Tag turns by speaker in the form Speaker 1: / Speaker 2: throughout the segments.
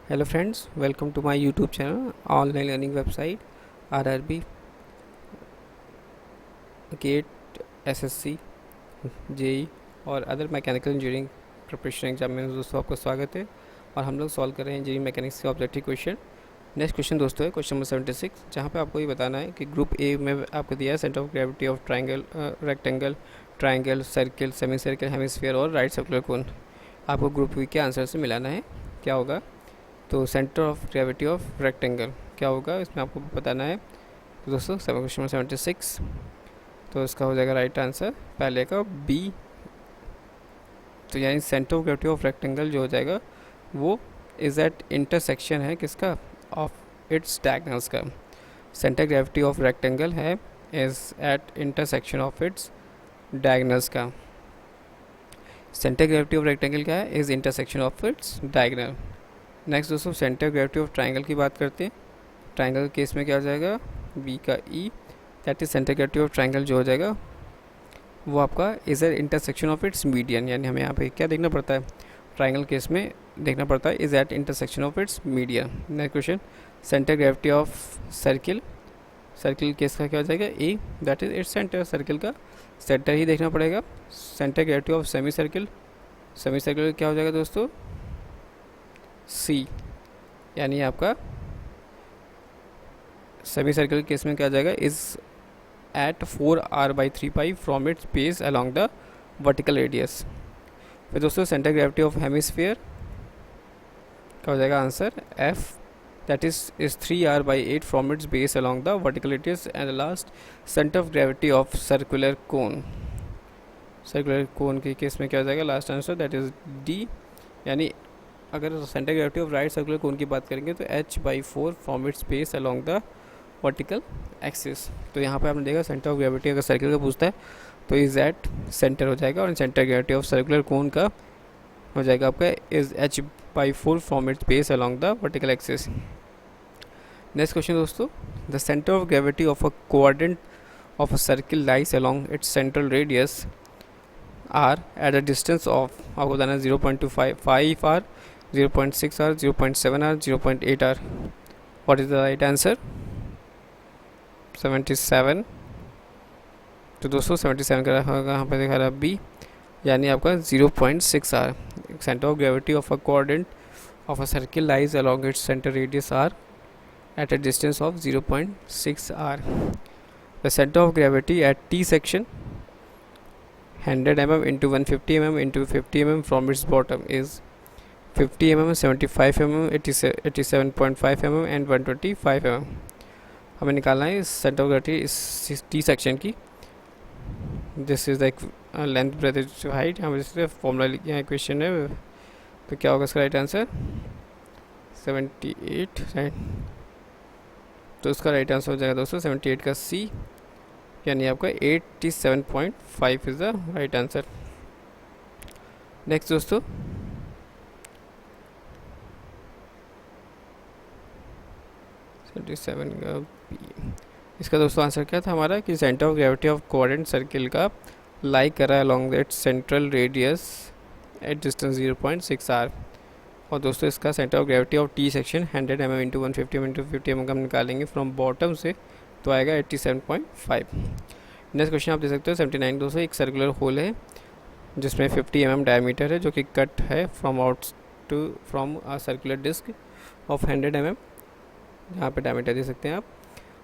Speaker 1: Hello friends, welcome to my YouTube channel, online learning website RRB, GATE, SSC, JE और other mechanical engineering preparation exam में दोस्तों आपका स्वागत है। और हम लोग सॉल्व कर रहे हैं इंजीनियरिंग मैकेनिक्स के ऑब्जेक्टिव क्वेश्चन। नेक्स्ट क्वेश्चन दोस्तों है क्वेश्चन नंबर 76, जहाँ पे आपको ये बताना है कि ग्रुप ए में आपको दिया है centre of gravity of triangle, rectangle, triangle, circle, semi circle, hemisphere और राइट सर्कुलर कोन। आपको ग्रुप बी के आंसर से मिलाना है। क्या होगा? तो centre of gravity of rectangle क्या होगा, इसमें आपको बताना है। तो दोस्तों क्वेश्चन नंबर 76, तो इसका हो जाएगा राइट आंसर पहले का बी। तो यानी centre of gravity of rectangle जो हो जाएगा वो इज़ एट इंटरसेक्शन है किसका, ऑफ इट्स डायगोनल्स का। सेंटर ग्रेविटी ऑफ रेक्टेंगल है is at intersection of its diagonals का। सेंटर ग्रेविटी ऑफ रेक्टेंगल क्या है, is intersection of its diagonal. Next दोस्तों सेंटर ग्रेविटी ऑफ ट्राइंगल की बात करते हैं। ट्राइंगल के केस में क्या हो जाएगा, बी का E, that is centre gravity of triangle जो हो जाएगा वो आपका is at intersection of its median. यानी हमें यहाँ पे क्या देखना पड़ता है, ट्राइंगल केस में देखना पड़ता है is at intersection of its median. Next question centre gravity of circle, circle case का क्या हो जाएगा A, that is its centre, circle का सेंटर ही देखना पड़ेगा। Centre gravity of semi circle, semi circle क्या हो जाएगा दोस्तों सी, यानी आपका सेमी सर्कल केस में क्या आ जाएगा, is at 4r/3π from its base along the vertical radius. फिर दोस्तों सेंटर ग्रेविटी ऑफ हेमिस्फीयर क्या हो जाएगा answer F, that is 3r/8 from its base along the vertical radius. And last centre of gravity of circular cone, circular cone के case में क्या हो जाएगा last answer, that is D. यानी अगर centre gravity of right circular cone की बात करेंगे तो h/4 from its base along the vertical axis. तो यहाँ पे आपने देखा सेंटर ऑफ ग्रेविटी अगर सर्किल का पूछता है तो इज एट सेंटर हो जाएगा, और centre gravity of circular cone का हो जाएगा आपका is h/4 from its base along the vertical axis. Next question दोस्तों, the centre of gravity of a coordinate of a circle lies along its central radius R at a distance of, आपको बताना है 0.5r, 0.6r, 0.7r, 0.8r। What is the right answer 77। तो दोस्तों 77 का होगा यहाँ पे दिखा रहा है बी, यानी आपका 0.6r। Centre of gravity of a coordinate of a circle lies along its centre radius R at a distance of 0.6r। The centre of gravity at T section 100 mm into 150 mm into 50 mm from its bottom is 50 mm, 75 mm, 87.5 mm and 125 mm। हमें निकालना है centre of gravity इस T section की। This is like length breadth height, हमें इससे formula लिखा है, question है। तो क्या होगा इसका राइट आंसर 78 राइट। तो इसका राइट आंसर हो जाएगा दोस्तों 78 का सी, यानी आपका 87.5 is the right answer. Next दोस्तों 77 का बी, इसका दोस्तों आंसर क्या था हमारा कि centre of gravity of coordinate circle का लाई कर रहा है along its central radius at distance 0.6r। और दोस्तों इसका centre of gravity of T section 100 mm into 150 mm into 50 mm का हम निकालेंगे फ्रॉम बॉटम से, तो आएगा 87.5। नेक्स्ट क्वेश्चन आप देख सकते हो 79 दोस्तों, एक सर्कुलर होल है जिसमें 50 mm डायमीटर है जो कि कट है from a circular disc of 100 mm, यहाँ पे डायमीटर दे सकते हैं आप।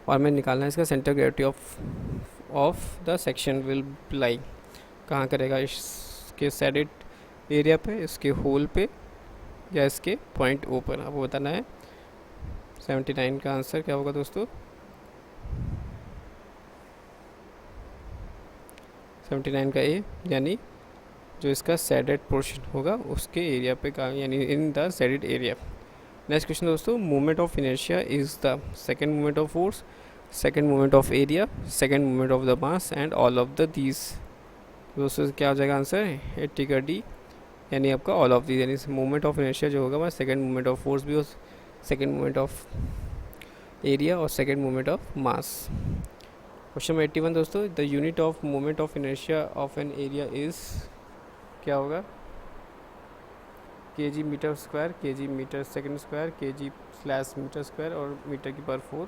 Speaker 1: और हमें निकालना है इसका centre gravity of the section will lie कहाँ करेगा, इसके सैडेड एरिया पे, इसके होल पे, या इसके पॉइंट ओ पर, आपको बताना है। 79 का आंसर क्या होगा दोस्तों 79 का ए, यानी जो इसका सैडेड पोर्शन होगा उसके एरिया पे का, यानी in the shaded area. Next question दोस्तों, movement of inertia is the second movement of force, second movement of area, second movement of the mass and all of these दीज। दोस्तों क्या हो जाएगा आंसर 80 का डी, यानी आपका ऑल ऑफ दीज। यानी मूवमेंट ऑफ इनर्शिया जो होगा वह सेकंड मूवमेंट ऑफ फोर्स भी हो, सेकंड मूवमेंट ऑफ एरिया और second movement of mass. Question number 81 दोस्तों, the unit of movement of inertia of an area is, क्या होगा KG metre square, KG metre second square, KG slash metre square और metre की power 4।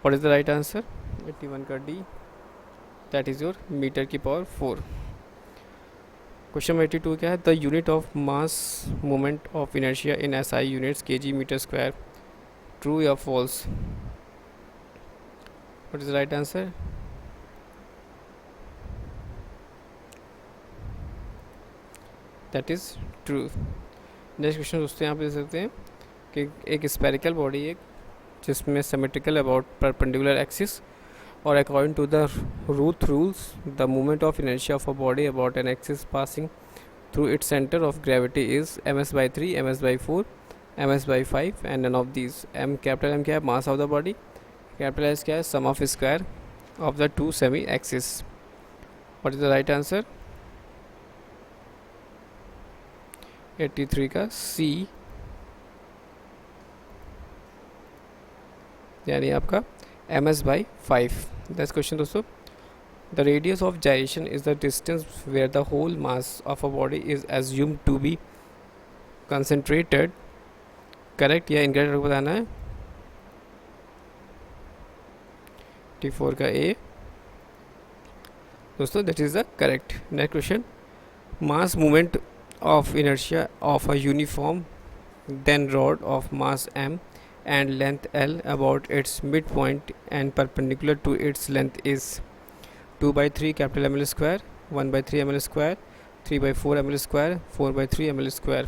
Speaker 1: What is the right answer? 81 का D, that is your metre की power 4। Question number 82 क्या है? The unit of mass moment of inertia in SI units KG metre square, true या false? What is the right answer? That is true. Next question दोस्तों यहाँ पे देख सकते हैं कि एक स्पेरिकल बॉडी है जिसमें सिमेट्रिकल अबाउट परपेंडिकुलर एक्सिस और according to the Routh rules the moment of inertia of a body about an axis passing through its centre of gravity is ms/3, ms/4, ms/5 and none of these. m capital M क्या है? Mass of the body. Capital S क्या है? Sum of square of the two semi axis. What is the right answer? 83 का C, यानी आपका ms/5। Next question दोस्तों, the radius of gyration is the distance where the whole mass of a body is assumed to be concentrated. Correct या incorrect बताना है। 84 का A दोस्तों, that is the correct. Next question, mass movement of inertia of a uniform then rod of mass m and length L about its midpoint and perpendicular to its length is 2/3 capital ml square, 1/3 ml square, 3/4 ml square, 4/3 ml square।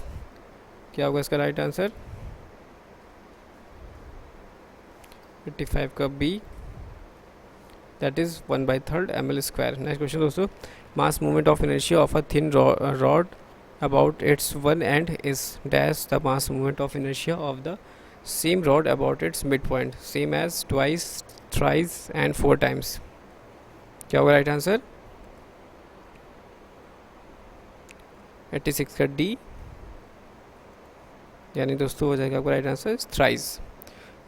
Speaker 1: क्या होगा इसका right answer? 85 का B, that is 1/3 ml square। Next question दोस्तों, mass movement of inertia of a thin rod about its one end is dash the mass movement of inertia of the same rod about its midpoint, same as twice, thrice and 4 times। क्या होगा right answer? 86 का D, यानी दोस्तों हो जाएगा आपका right answer thrice।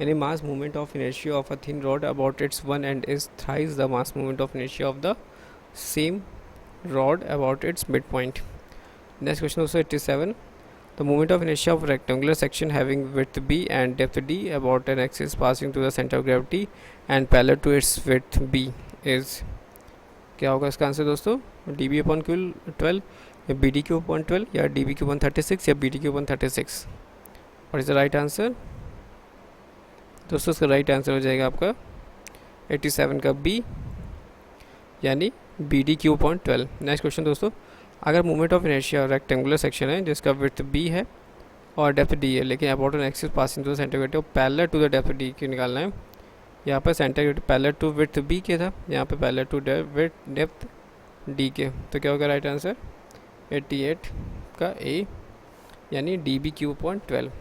Speaker 1: यानी मास movement of inertia of a thin rod about it's one and is thrice the mass movement of inertia of the same rod about it's mid point. Next question also 87. The moment of inertia of a rectangular section having width b and depth d about an axis passing through the center of gravity and parallel to its width b is। क्या होगा इसका answer दोस्तों? db/12 या bd/12 या db/36 या bd/36। What is the right answer? दोस्तों इसका right answer हो जाएगा आपका 87 का B, यानी bd/12। नेक्स्ट क्वेश्चन दोस्तों, अगर moment of inertia rectangular section है जिसका विड्थ b है और डेप्थ d है, लेकिन about an axis passing to the centre gravity parallel to the depth d की निकालना है। यहाँ पर centre gravity parallel to width b के था, यहाँ पे पैरेलल टू डेप्थ d के। तो क्या होगा राइट आंसर? 88 का A, यानी db/12।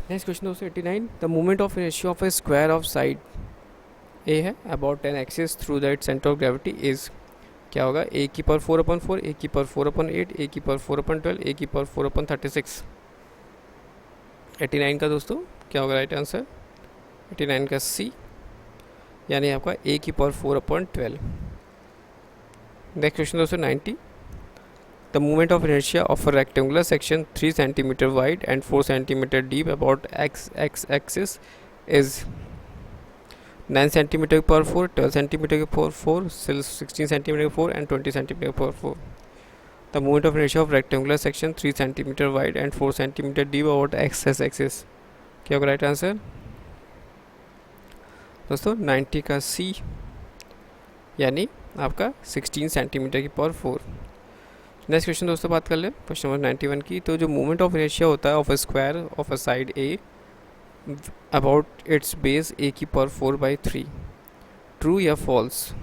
Speaker 1: नेक्स्ट क्वेश्चन दोस्तों 89। The moment of inertia of A square of side A है about an axis through the centre of gravity is. क्या होगा? a⁴/4, a⁴/8, a⁴/12, a⁴/36। 89 का दोस्तों क्या होगा राइट आंसर? 89 का C, यानी आपका a⁴/12। नेक्स्ट क्वेश्चन दोस्तों 90। The movement of inertia of a rectangular section 3 cm wide and 4 cm deep about x axis is 9 cm/4, 12 cm/4, 16 cm/4 and 20 cm/4। The moment of inertia of rectangular section 3 cm wide and 4 cm deep about x axis। क्या होगा right answer दोस्तों? 90 का C, यानी आपका 16 cm/4। Next question दोस्तों बात कर ले क्वेश्चन नंबर 91 की। तो जो मूवमेंट ऑफ इनर्शिया होता है of a square of a side A about its base a⁴/3, true या फॉल्स?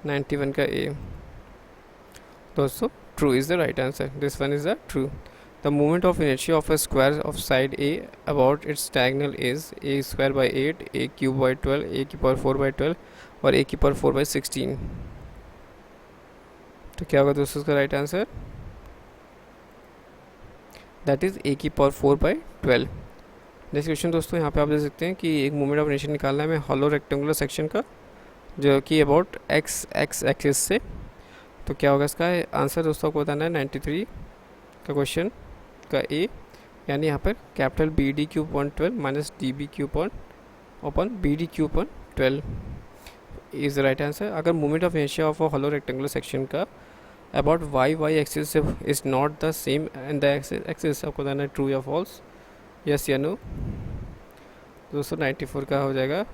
Speaker 1: 91 का A दोस्तों, true is the right answer. This one is the true. The moment of inertia of a square of side A about its diagonal is a²/8, a³ a⁴/12 और a⁴/16। तो क्या होगा दोस्तों इसका right answer? That is a⁴/12। Next question दोस्तों यहाँ पे आप देख सकते हैं कि एक मोमेंट ऑफ इनर्शिया निकालना है हमें हॉलो रेक्टेंगुलर सेक्शन का, जो कि अबाउट x एक्सिस से तो क्या होगा इसका आंसर दोस्तों आपको बताना है 93 का क्वेश्चन का ए, यानी यहाँ पर capital B D cube upon 12 minus D B cube upon B D cube upon 12 is the right answer. अगर moment of inertia of a hollow rectangular section का about Y axis is not the same and the axis, आपको बताना है true या false, yes या no. दोस्तों 94 का हो जाएगा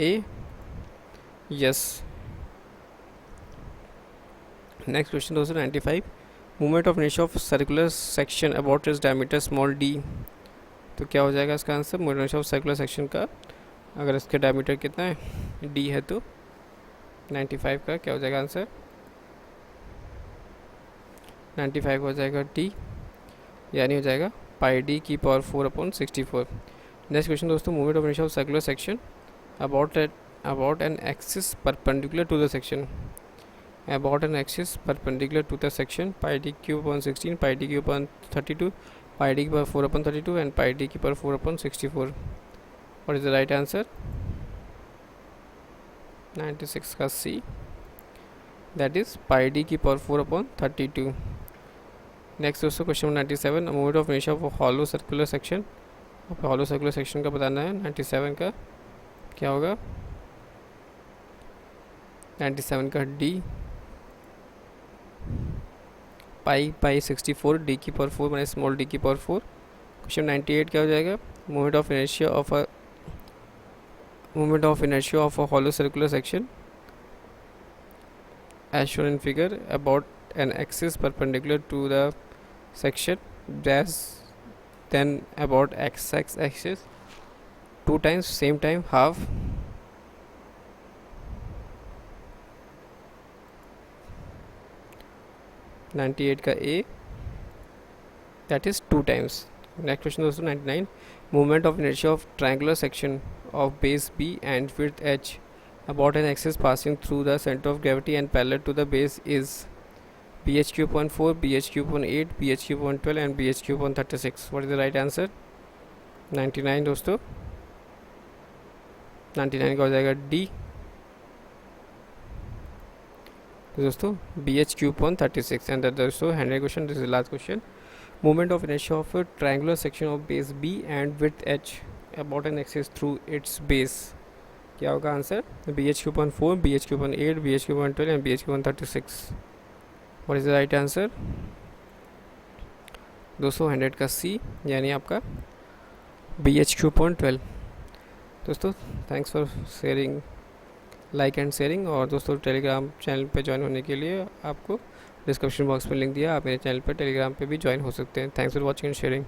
Speaker 1: ए, यस। नेक्स्ट क्वेश्चन दोस्तों 95, movement of inertia of circular section about its diameter small D, तो क्या हो जाएगा इसका answer. Movement inertia of circular section का अगर इसके डायमीटर कितना है डी है तो 95 का क्या हो जाएगा आंसर, 95 हो जाएगा डी, यानी हो जाएगा पाई डी की पावर 4 अपॉन 64। नेक्स्ट क्वेश्चन दोस्तों, movement of inertia of circular section about an axis perpendicular to the section, about an axis perpendicular to the section, pi d cube upon 16, pi d cube upon 32, pi d की power 4 upon 32 and pi d की power 4 upon 64. What is the right answer? 96 का C, that is pi d की power 4 upon 32. Next दोस्तों question 97, movement of inertia of hollow circular section, आपको hollow circular section का बताना है। 97 का क्या होगा, 97 का डी पाई 64 डी की पावर 4 माइनस स्मॉल डी की पावर 4। क्वेश्चन 98 क्या हो जाएगा, movement of inertia of a hollow circular section as shown in figure about an axis perpendicular to the section dash then about X axis 2 times same time half. 98 का A, that is 2 times। Next question दोस्तों 99, movement of inertia of triangular section of base B and width H about an axis passing through the centre of gravity and parallel to the base is B H cube upon 4, B H cube upon 8, B H cube upon 12 and B H cube upon 36। What is the right answer. 99 दोस्तों, 99 का हो जाएगा D दोस्तों, B H cube upon 36। And दोस्तों 100 question, this is last question, movement of inertia of triangular section of base B and width H about an axis through its base, क्या होगा answer. B H cube upon 4, B H cube upon 8, B H cube upon 12 and B H cube upon 36। What is the right answer दोस्तों, 100 का सी, यानी आपका B H cube upon 12। दोस्तों thanks for sharing, like and sharing. और दोस्तों Telegram channel पे join होने के लिए आपको डिस्क्रिप्शन बॉक्स में लिंक दिया, आप मेरे चैनल पर टेलीग्राम पे भी ज्वाइन हो सकते हैं। Thanks for watching and sharing.